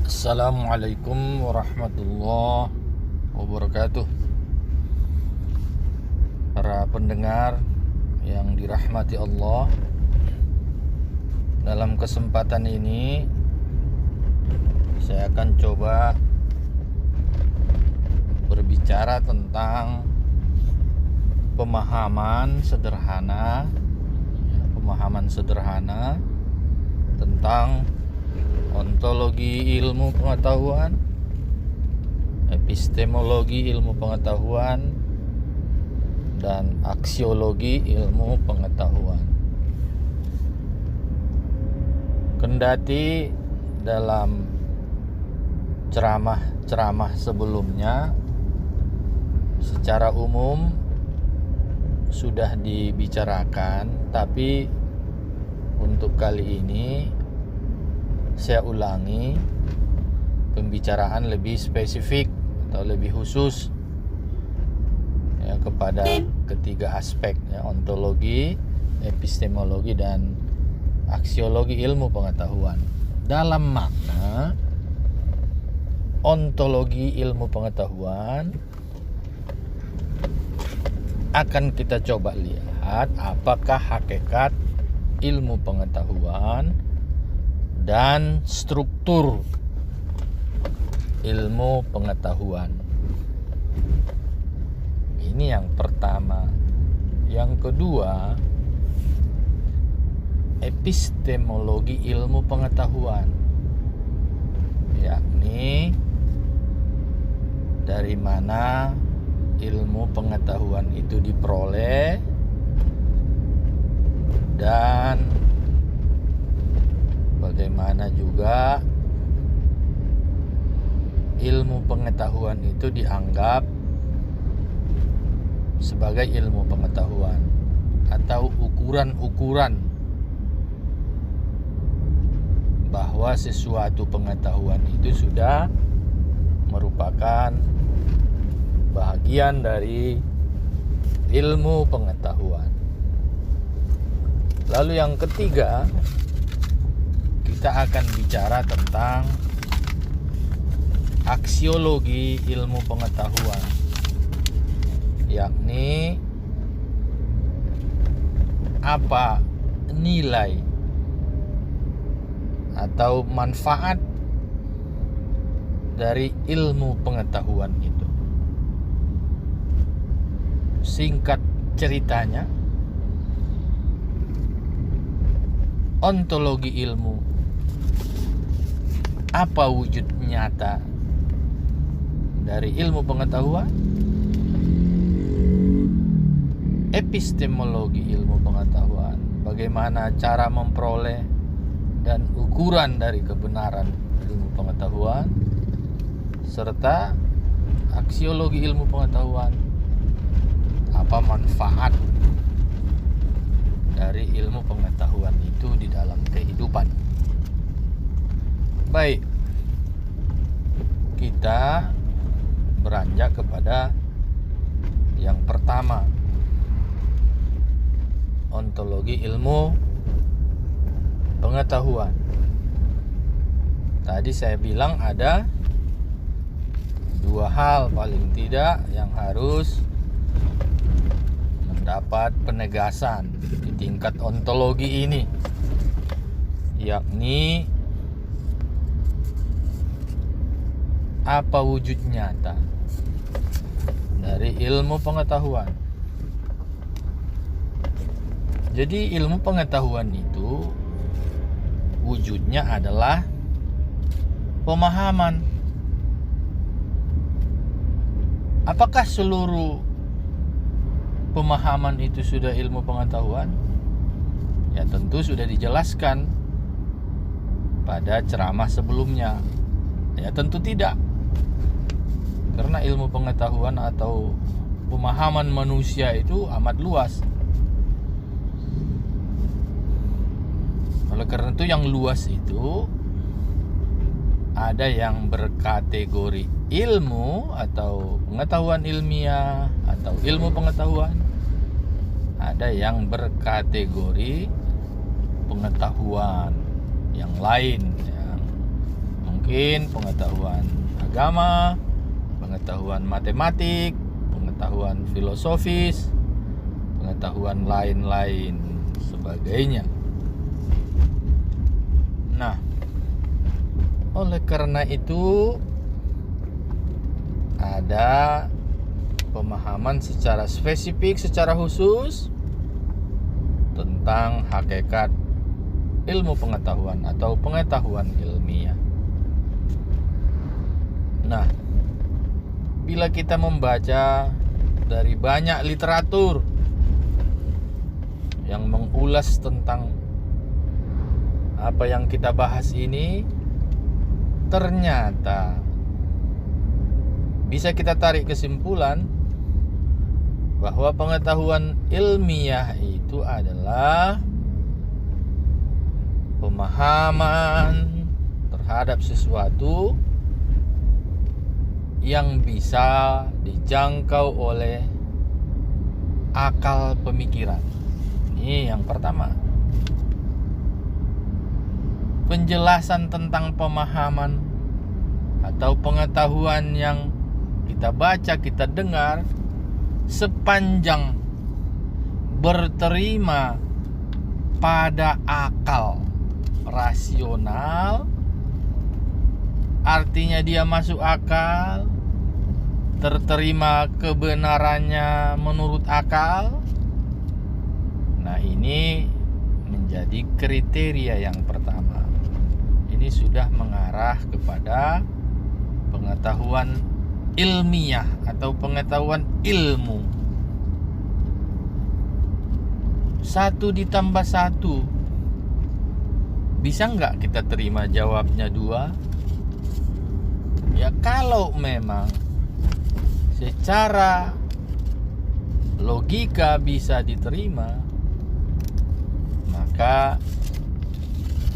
Assalamualaikum warahmatullahi wabarakatuh. Para pendengar yang dirahmati Allah, dalam kesempatan ini saya akan coba berbicara tentang pemahaman sederhana tentang ontologi ilmu pengetahuan, epistemologi ilmu pengetahuan, dan aksiologi ilmu pengetahuan. Kendati dalam ceramah sebelumnya secara umum sudah dibicarakan, tapi untuk kali ini saya ulangi pembicaraan lebih spesifik atau lebih khusus ya, kepada ketiga aspek ya, ontologi, epistemologi, dan aksiologi ilmu pengetahuan. Dalam makna ontologi ilmu pengetahuan akan kita coba lihat apakah hakikat ilmu pengetahuan dan struktur ilmu pengetahuan. Ini yang pertama. Yang kedua, epistemologi ilmu pengetahuan, yakni dari mana ilmu pengetahuan itu diperoleh dan bagaimana juga ilmu pengetahuan itu dianggap sebagai ilmu pengetahuan atau ukuran-ukuran bahwa sesuatu pengetahuan itu sudah merupakan bahagian dari ilmu pengetahuan. Lalu yang ketiga, kita akan bicara tentang aksiologi ilmu pengetahuan, yakni apa nilai atau manfaat dari ilmu pengetahuan itu. Singkat ceritanya, ontologi ilmu, apa wujud nyata dari ilmu pengetahuan? Epistemologi ilmu pengetahuan, bagaimana cara memperoleh dan ukuran dari kebenaran ilmu pengetahuan, serta aksiologi ilmu pengetahuan, apa manfaat dari ilmu pengetahuan itu di dalam kehidupan. Baik, kita beranjak kepada yang pertama, ontologi ilmu pengetahuan. Tadi saya bilang ada dua hal paling tidak yang harus mendapat penegasan di tingkat ontologi ini, yakni apa wujud nyata dari ilmu pengetahuan. Jadi ilmu pengetahuan itu wujudnya adalah pemahaman. Apakah seluruh pemahaman itu sudah ilmu pengetahuan? Ya tentu sudah dijelaskan pada ceramah sebelumnya. Ya tentu tidak. Karena ilmu pengetahuan atau pemahaman manusia itu amat luas. Oleh karena itu yang luas itu ada yang berkategori ilmu atau pengetahuan ilmiah atau ilmu pengetahuan, ada yang berkategori pengetahuan yang lain yang Mungkin pengetahuan agama, pengetahuan matematik, pengetahuan filosofis, pengetahuan lain-lain sebagainya. Nah, oleh karena itu ada pemahaman secara spesifik, secara khusus tentang hakikat ilmu pengetahuan atau pengetahuan ilmiah. Nah, bila kita membaca dari banyak literatur yang mengulas tentang apa yang kita bahas ini, ternyata bisa kita tarik kesimpulan bahwa pengetahuan ilmiah itu adalah pemahaman terhadap sesuatu yang bisa dijangkau oleh akal pemikiran. Ini yang pertama. Penjelasan tentang pemahaman atau pengetahuan yang kita baca, kita dengar, sepanjang berterima pada akal rasional, artinya dia masuk akal, terterima kebenarannya menurut akal. Nah, ini menjadi kriteria yang pertama. Ini sudah mengarah kepada pengetahuan ilmiah atau pengetahuan ilmu. 1 ditambah 1, bisa nggak kita terima jawabnya 2? Ya, kalau memang secara logika bisa diterima, maka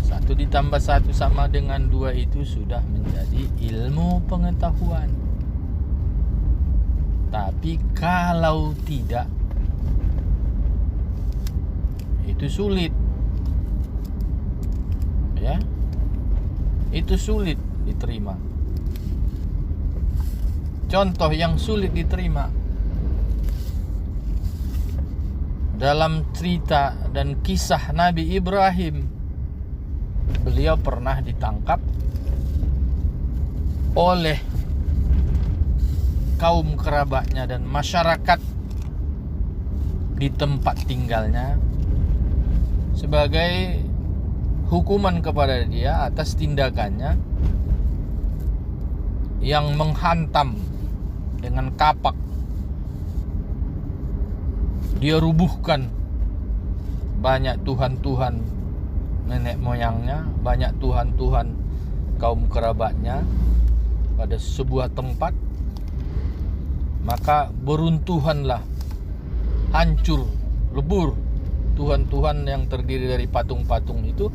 1 ditambah 1 sama dengan 2 itu sudah menjadi ilmu pengetahuan. Tapi kalau tidak, itu sulit. Ya, itu sulit diterima. Contoh yang sulit diterima dalam cerita dan kisah Nabi Ibrahim. Beliau pernah ditangkap oleh kaum kerabatnya dan masyarakat di tempat tinggalnya sebagai hukuman kepada dia atas tindakannya yang menghantam dengan kapak. Dia rubuhkan banyak tuhan-tuhan nenek moyangnya, banyak tuhan-tuhan kaum kerabatnya pada sebuah tempat. Maka beruntuhanlah, hancur, lebur tuhan-tuhan yang terdiri dari patung-patung itu,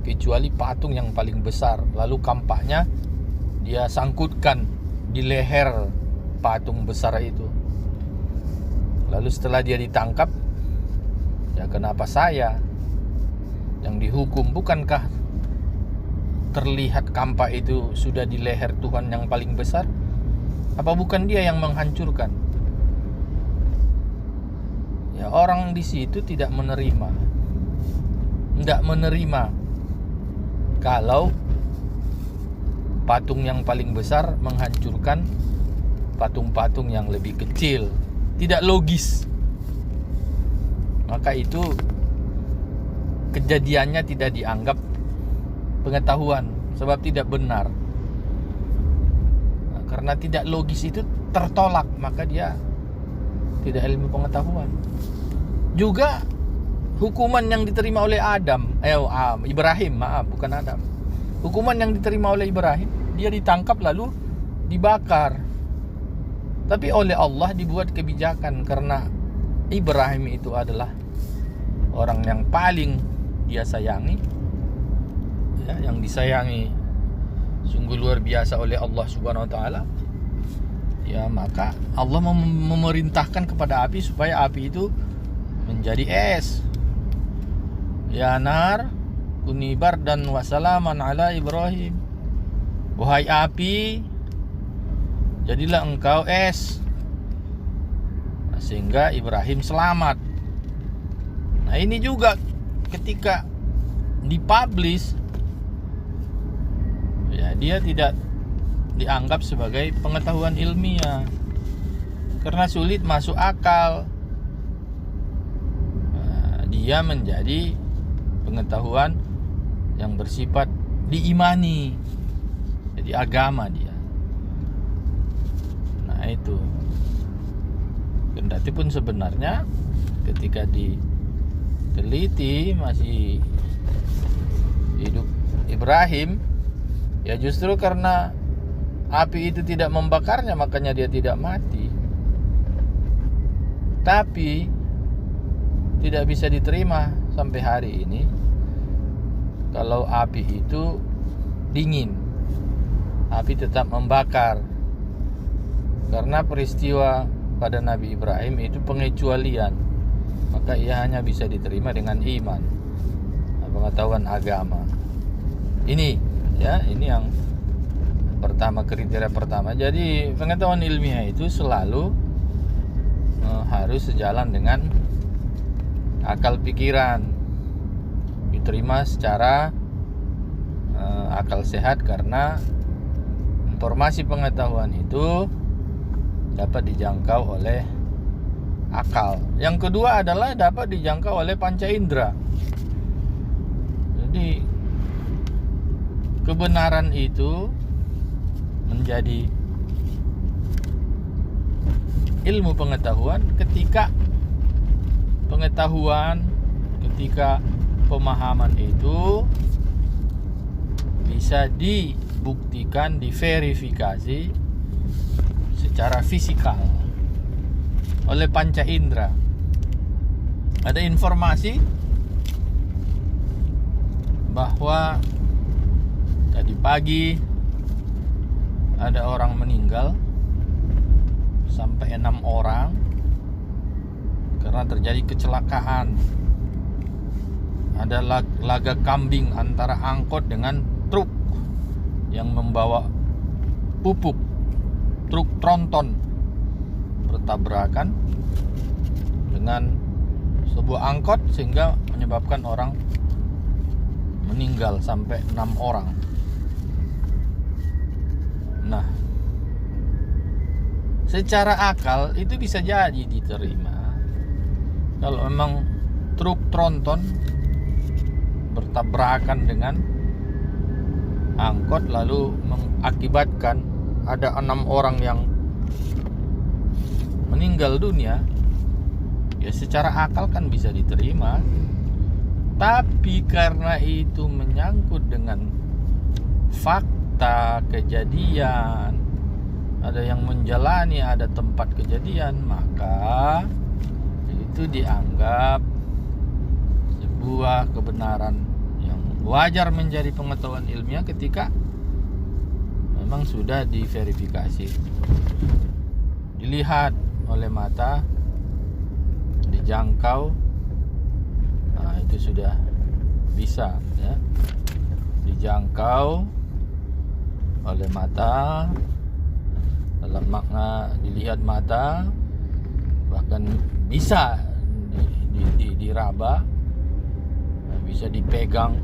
kecuali patung yang paling besar. Lalu kampaknya dia sangkutkan di leher patung besar itu. Lalu setelah dia ditangkap, ya kenapa saya yang dihukum? Bukankah terlihat kampak itu sudah di leher Tuhan yang paling besar? Apa bukan dia yang menghancurkan? Ya, orang di situ tidak menerima kalau patung yang paling besar menghancurkan patung-patung yang lebih kecil. Tidak logis. Maka itu kejadiannya tidak dianggap pengetahuan, sebab tidak benar. Nah, karena tidak logis itu tertolak, maka dia tidak ilmu pengetahuan. Juga hukuman yang diterima oleh Ibrahim, bukan Adam. Hukuman yang diterima oleh Ibrahim, dia ditangkap lalu dibakar. Tapi oleh Allah dibuat kebijakan, karena Ibrahim itu adalah orang yang paling dia sayangi, ya, yang disayangi sungguh luar biasa oleh Allah Subhanahu wa taala. Ya, maka Allah memerintahkan kepada api supaya api itu menjadi es. Ya nar kuni bardan wa salaman ala Ibrahim. Wahai api, jadilah engkau es. Sehingga Ibrahim selamat. Nah, ini juga ketika dipublish, ya dia tidak dianggap sebagai pengetahuan ilmiah karena sulit masuk akal. Nah, dia menjadi pengetahuan yang bersifat diimani, jadi agama dia. Nah itu. Kendati pun sebenarnya ketika diteliti masih hidup Ibrahim, ya justru karena api itu tidak membakarnya makanya dia tidak mati. Tapi tidak bisa diterima sampai hari ini kalau api itu dingin. Api tetap membakar. Karena peristiwa pada Nabi Ibrahim itu pengecualian, maka ia hanya bisa diterima dengan iman, pengetahuan agama. Ini ya, ini yang pertama, kriteria pertama. Jadi pengetahuan ilmiah itu selalu harus sejalan dengan akal pikiran, diterima secara akal sehat, karena informasi pengetahuan itu dapat dijangkau oleh akal. Yang kedua adalah dapat dijangkau oleh panca indera. Jadi kebenaran itu menjadi ilmu pengetahuan ketika pemahaman itu bisa dibuktikan, diverifikasi secara fisikal oleh panca indera. Ada informasi bahwa tadi pagi ada orang meninggal, sampai 6 orang, karena terjadi kecelakaan. Ada laga kambing antara angkot dengan truk yang membawa pupuk. Truk tronton bertabrakan dengan sebuah angkot sehingga menyebabkan orang meninggal sampai 6 orang. Nah, secara akal itu bisa jadi diterima kalau memang truk tronton bertabrakan dengan angkot lalu mengakibatkan ada 6 orang yang meninggal dunia, ya secara akal kan bisa diterima. Tapi karena itu menyangkut dengan fakta kejadian, ada yang menjalani, ada tempat kejadian, maka itu dianggap sebuah kebenaran yang wajar menjadi pengetahuan ilmiah ketika memang sudah diverifikasi, dilihat oleh mata, dijangkau. Nah, itu sudah bisa ya, dijangkau oleh mata, dalam makna dilihat mata, bahkan bisa diraba, bisa dipegang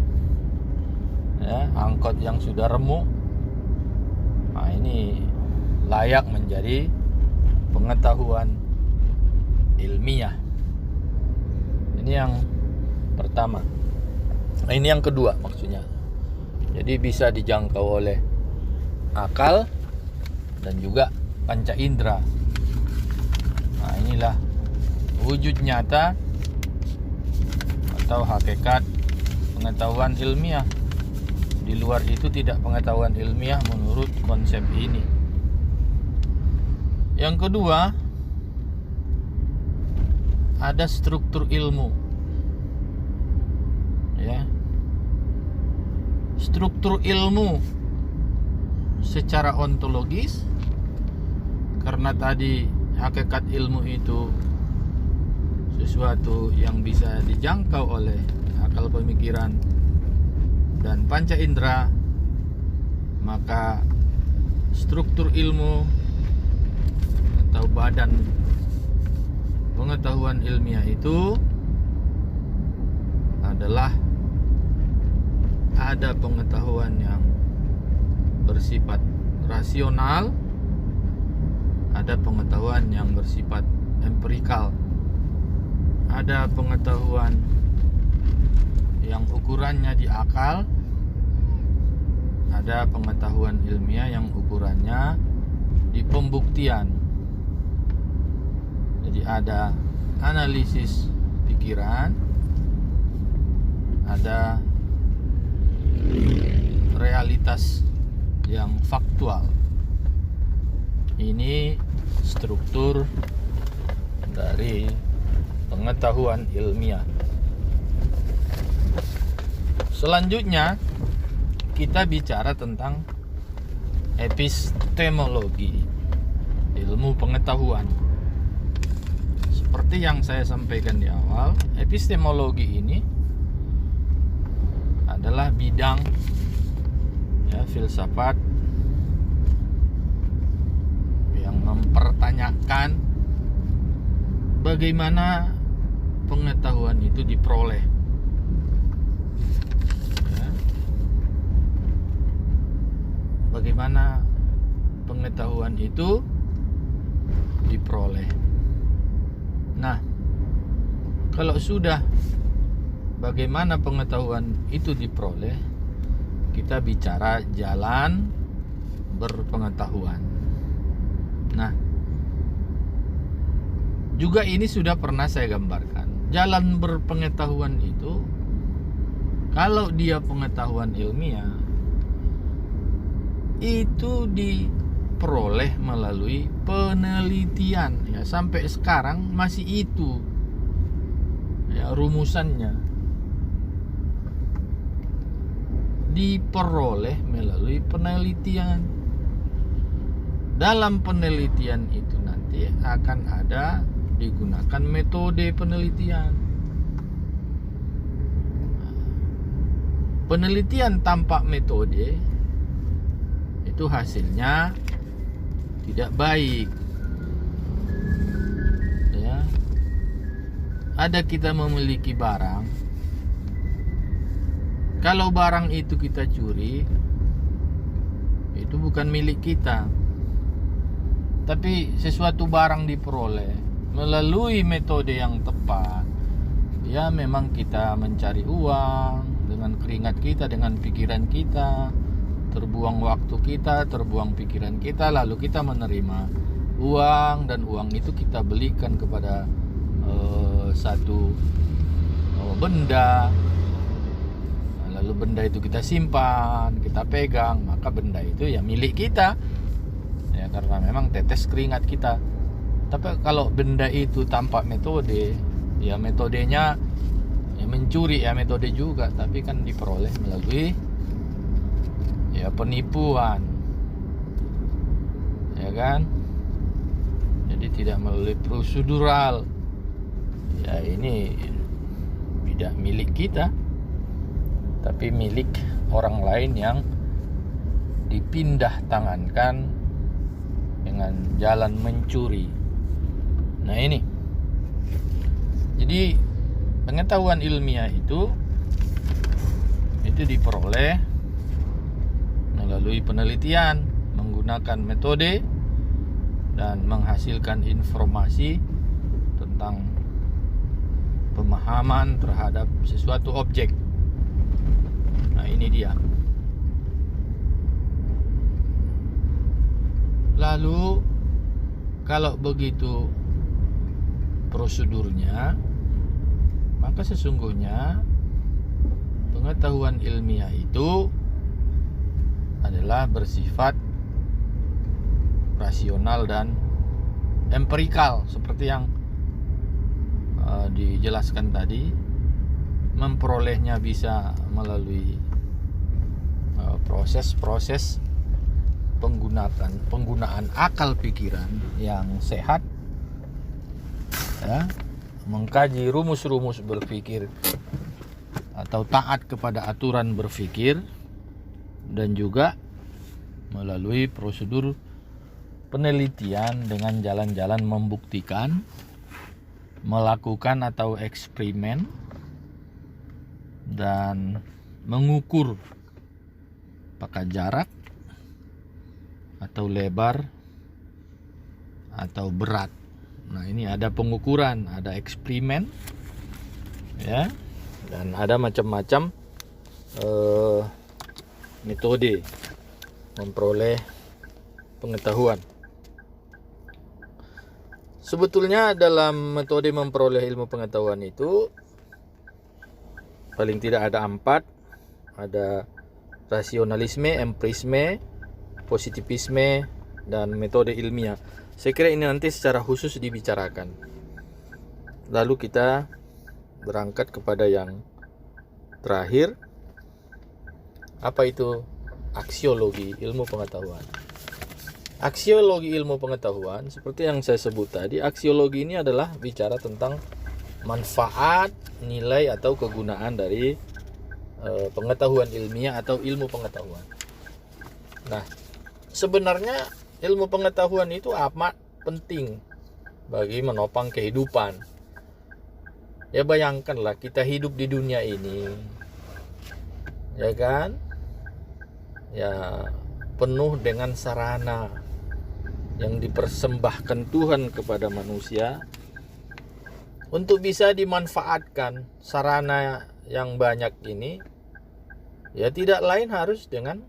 ya, angkot yang sudah remuk. Nah, ini layak menjadi pengetahuan ilmiah. Ini yang pertama. Nah, ini yang kedua maksudnya. Jadi bisa dijangkau oleh akal dan juga panca indera. Nah, inilah wujud nyata atau hakikat pengetahuan ilmiah. Di luar itu tidak pengetahuan ilmiah menurut konsep ini. Yang kedua, ada struktur ilmu. Ya. Struktur ilmu secara ontologis, karena tadi hakikat ilmu itu sesuatu yang bisa dijangkau oleh akal pemikiran dan panca indera, maka struktur ilmu atau badan pengetahuan ilmiah itu adalah ada pengetahuan yang bersifat rasional, ada pengetahuan yang bersifat empirikal, ada pengetahuan yang ukurannya di akal, ada pengetahuan ilmiah yang ukurannya di pembuktian. Jadi ada analisis pikiran, ada realitas yang faktual. Ini struktur dari pengetahuan ilmiah. Selanjutnya kita bicara tentang epistemologi, ilmu pengetahuan. Seperti yang saya sampaikan di awal, epistemologi ini adalah bidang filsafat yang mempertanyakan bagaimana pengetahuan itu diperoleh. Bagaimana pengetahuan itu diperoleh. Nah, kalau sudah bagaimana pengetahuan itu diperoleh, kita bicara jalan berpengetahuan. Nah, juga ini sudah pernah saya gambarkan. Jalan berpengetahuan itu, kalau dia pengetahuan ilmiah, itu diperoleh melalui penelitian. Ya, sampai sekarang masih itu ya rumusannya, diperoleh melalui penelitian. Dalam penelitian itu nanti akan ada digunakan metode penelitian. Penelitian tanpa metode itu hasilnya tidak baik. Ya. Ada kita memiliki barang, kalau barang itu kita curi, itu bukan milik kita. Tapi sesuatu barang diperoleh melalui metode yang tepat. Ya, memang kita mencari uang dengan keringat kita, dengan pikiran kita, terbuang waktu kita, terbuang pikiran kita, lalu kita menerima uang, dan uang itu kita belikan kepada satu benda. Lalu benda itu kita simpan, kita pegang, maka benda itu ya milik kita. Ya, karena memang tetes keringat kita. Tapi kalau benda itu tanpa metode, ya metodenya ya mencuri, ya metode juga, tapi kan diperoleh melalui ya penipuan. Ya kan? Jadi tidak melalui prosedural. Ya, ini tidak milik kita, tapi milik orang lain yang dipindah tangankan dengan jalan mencuri. Nah, ini. Jadi pengetahuan ilmiah itu diperoleh melalui penelitian, menggunakan metode, dan menghasilkan informasi tentang pemahaman terhadap sesuatu objek. Nah, ini dia. Lalu kalau begitu prosedurnya, maka sesungguhnya pengetahuan ilmiah itu adalah bersifat rasional dan empirikal, seperti yang dijelaskan tadi. Memperolehnya bisa melalui proses-proses penggunaan akal pikiran yang sehat, ya, mengkaji rumus-rumus berpikir atau taat kepada aturan berpikir, dan juga melalui prosedur penelitian dengan jalan-jalan membuktikan, melakukan atau eksperimen, dan mengukur apakah jarak atau lebar atau berat. Nah, ini ada pengukuran, ada eksperimen, ya, dan ada macam-macam metode memperoleh pengetahuan. Sebetulnya dalam metode memperoleh ilmu pengetahuan itu paling tidak ada 4. Ada rasionalisme, empirisme, positivisme, dan metode ilmiah. Saya kira ini nanti secara khusus dibicarakan. Lalu kita berangkat kepada yang terakhir. Apa itu aksiologi ilmu pengetahuan? Aksiologi ilmu pengetahuan, seperti yang saya sebut tadi, aksiologi ini adalah bicara tentang manfaat, nilai atau kegunaan dari pengetahuan ilmiah atau ilmu pengetahuan. Nah, sebenarnya ilmu pengetahuan itu amat penting bagi menopang kehidupan. Ya, bayangkanlah kita hidup di dunia ini, ya kan? Ya, penuh dengan sarana yang dipersembahkan Tuhan kepada manusia untuk bisa dimanfaatkan. Sarana yang banyak ini ya tidak lain harus dengan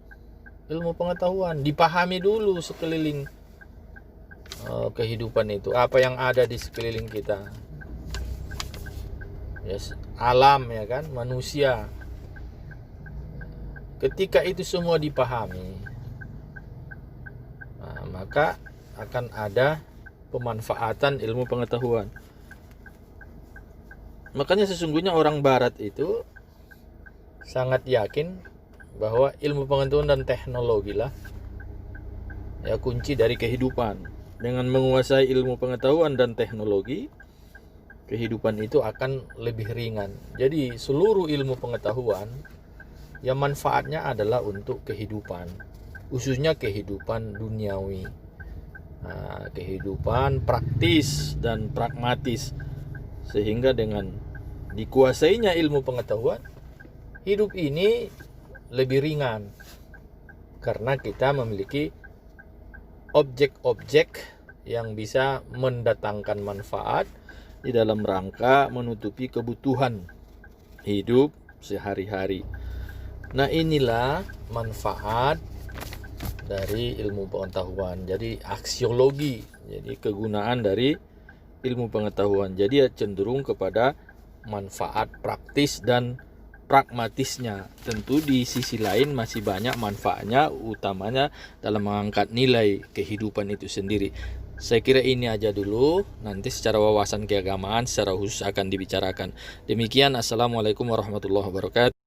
ilmu pengetahuan. Dipahami dulu sekeliling kehidupan itu, apa yang ada di sekeliling kita, yes, alam, ya kan, manusia. Ketika itu semua dipahami, nah, maka akan ada pemanfaatan ilmu pengetahuan. Makanya sesungguhnya orang barat itu sangat yakin bahwa ilmu pengetahuan dan teknologi lah ya kunci dari kehidupan. Dengan menguasai ilmu pengetahuan dan teknologi, kehidupan itu akan lebih ringan. Jadi seluruh ilmu pengetahuan yang manfaatnya adalah untuk kehidupan, khususnya kehidupan duniawi, kehidupan praktis dan pragmatis. Sehingga dengan dikuasainya ilmu pengetahuan, hidup ini lebih ringan karena kita memiliki objek-objek yang bisa mendatangkan manfaat di dalam rangka menutupi kebutuhan hidup sehari-hari. Nah, inilah manfaat dari ilmu pengetahuan. Jadi aksiologi, jadi kegunaan dari ilmu pengetahuan. Jadi cenderung kepada manfaat praktis dan pragmatisnya. Tentu di sisi lain masih banyak manfaatnya, utamanya dalam mengangkat nilai kehidupan itu sendiri. Saya kira ini aja dulu, nanti secara wawasan keagamaan secara khusus akan dibicarakan. Demikian, Assalamualaikum warahmatullahi wabarakatuh.